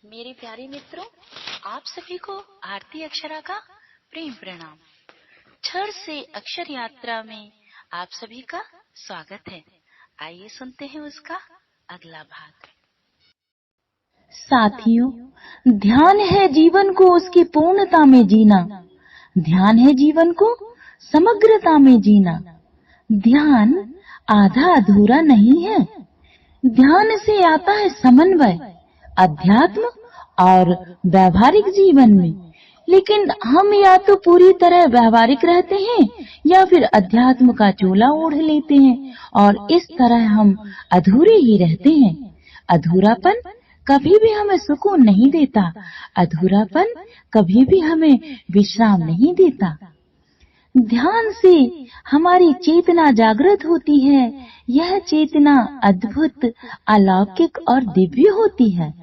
मेरे प्यारे मित्रों, आप सभी को आरती अक्षरा का प्रेम प्रणाम। क्षर से अक्षर यात्रा में आप सभी का स्वागत है। आइए सुनते हैं उसका अगला भाग। साथियों, ध्यान है जीवन को उसकी पूर्णता में जीना। ध्यान है जीवन को समग्रता में जीना। ध्यान आधा अधूरा नहीं है। ध्यान से आता है समन्वय अध्यात्म और व्यवहारिक जीवन में। लेकिन हम या तो पूरी तरह व्यवहारिक रहते हैं या फिर अध्यात्म का चोला ओढ़ लेते हैं और इस तरह हम अधूरे ही रहते हैं। अधूरापन कभी भी हमें सुकून नहीं देता। अधूरापन कभी भी हमें विश्राम नहीं देता। ध्यान से हमारी चेतना जागृत होती है। यह चेतना अद्भुत, अलौकिक और दिव्य होती है।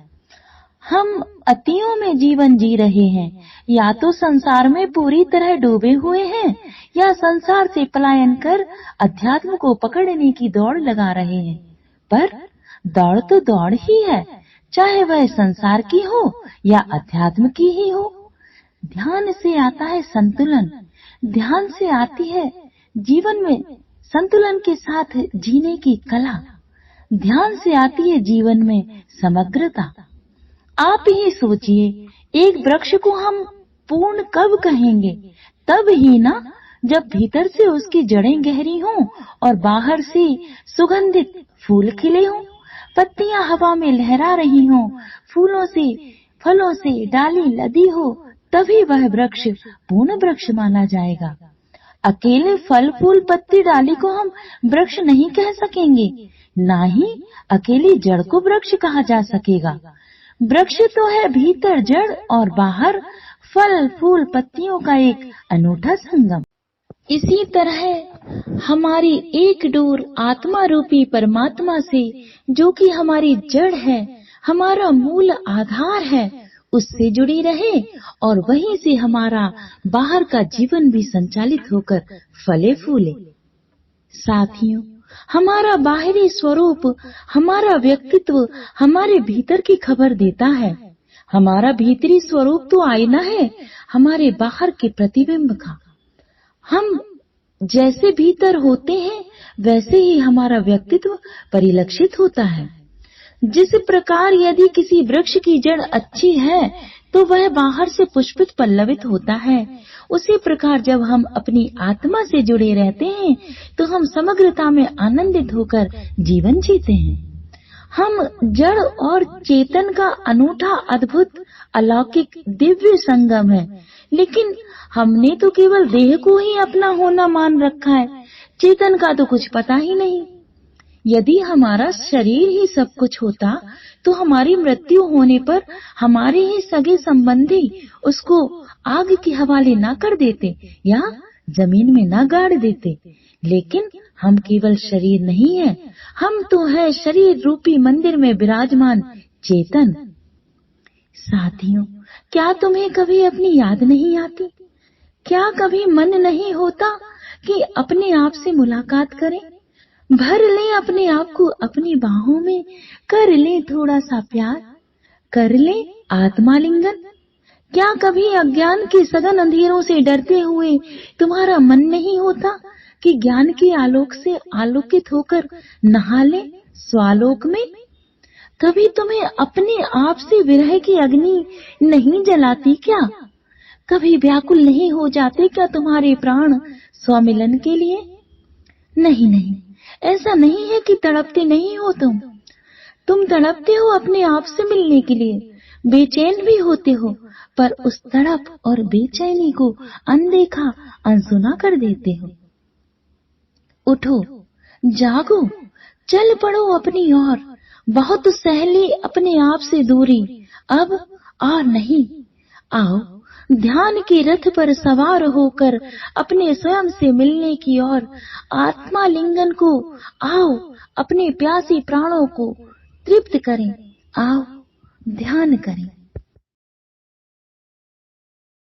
हम अतियों में जीवन जी रहे हैं। या तो संसार में पूरी तरह डूबे हुए हैं या संसार से पलायन कर अध्यात्म को पकड़ने की दौड़ लगा रहे हैं। पर दौड़ तो दौड़ ही है, चाहे वह संसार की हो या अध्यात्म की ही हो। ध्यान से आता है संतुलन। ध्यान से आती है जीवन में संतुलन के साथ जीने की कला। ध्यान से आती है जीवन में समग्रता। आप ही सोचिए, एक वृक्ष को हम पूर्ण कब कहेंगे? तब ही ना जब भीतर से उसकी जड़ें गहरी हों और बाहर से सुगंधित फूल खिले हों, पत्तियां हवा में लहरा रही हों, फूलों से फलों से डाली लदी हो, तभी वह वृक्ष पूर्ण वृक्ष माना जाएगा। अकेले फल फूल पत्ती डाली को हम वृक्ष नहीं कह सकेंगे, ना ही अकेली जड़ को वृक्ष कहा जा सकेगा। वृक्ष तो है भीतर जड़ और बाहर फल फूल पत्तियों का एक अनूठा संगम। इसी तरह हमारी एक डोर आत्मा रूपी परमात्मा से, जो कि हमारी जड़ है, हमारा मूल आधार है, उससे जुड़ी रहे और वहीं से हमारा बाहर का जीवन भी संचालित होकर फले फूले। साथियों, हमारा बाहरी स्वरूप, हमारा व्यक्तित्व हमारे भीतर की खबर देता है। हमारा भीतरी स्वरूप तो आईना है हमारे बाहर के प्रतिबिंब का। हम जैसे भीतर होते हैं वैसे ही हमारा व्यक्तित्व परिलक्षित होता है। जिस प्रकार यदि किसी वृक्ष की जड़ अच्छी है तो वह बाहर से पुष्पित पल्लवित होता है, उसी प्रकार जब हम अपनी आत्मा से जुड़े रहते हैं तो हम समग्रता में आनंदित होकर जीवन जीते हैं। हम जड़ और चेतन का अनूठा, अद्भुत, अलौकिक, दिव्य संगम है। लेकिन हमने तो केवल देह को ही अपना होना मान रखा है, चेतन का तो कुछ पता ही नहीं। यदि हमारा शरीर ही सब कुछ होता तो हमारी मृत्यु होने पर हमारे ही सगे संबंधी उसको आग के हवाले ना कर देते या जमीन में ना गाड़ देते। लेकिन हम केवल शरीर नहीं है, हम तो है शरीर रूपी मंदिर में विराजमान चेतन। साथियों, क्या तुम्हें कभी अपनी याद नहीं आती? क्या कभी मन नहीं होता कि अपने आप से मुलाकात करें? भर लें अपने आप को अपनी बाहों में, कर लें थोड़ा सा प्यार, कर लें आत्मालिंगन। क्या कभी अज्ञान के सघन अंधेरों से डरते हुए तुम्हारा मन नहीं होता कि ज्ञान के आलोक से आलोकित होकर नहा लें स्वालोक में? कभी तुम्हें अपने आप से विरह की अग्नि नहीं जलाती क्या? कभी व्याकुल नहीं हो जाते क्या तुम्हारे प्राण स्वमिलन के लिए? नहीं नहीं, ऐसा नहीं है कि तड़पते नहीं हो तुम तड़पते हो अपने आप से मिलने के लिए, बेचैन भी होते हो, पर उस तड़प और बेचैनी को अनदेखा, अनसुना कर देते हो। उठो, जागो, चल पड़ो अपनी ओर। बहुत सहली अपने आप से दूरी, अब और नहीं। आओ, ध्यान के रथ पर सवार होकर अपने स्वयं से मिलने की ओर, आत्मा लिंगन को आओ, अपने प्यासी प्राणों को तृप्त करें। आओ, ध्यान करें।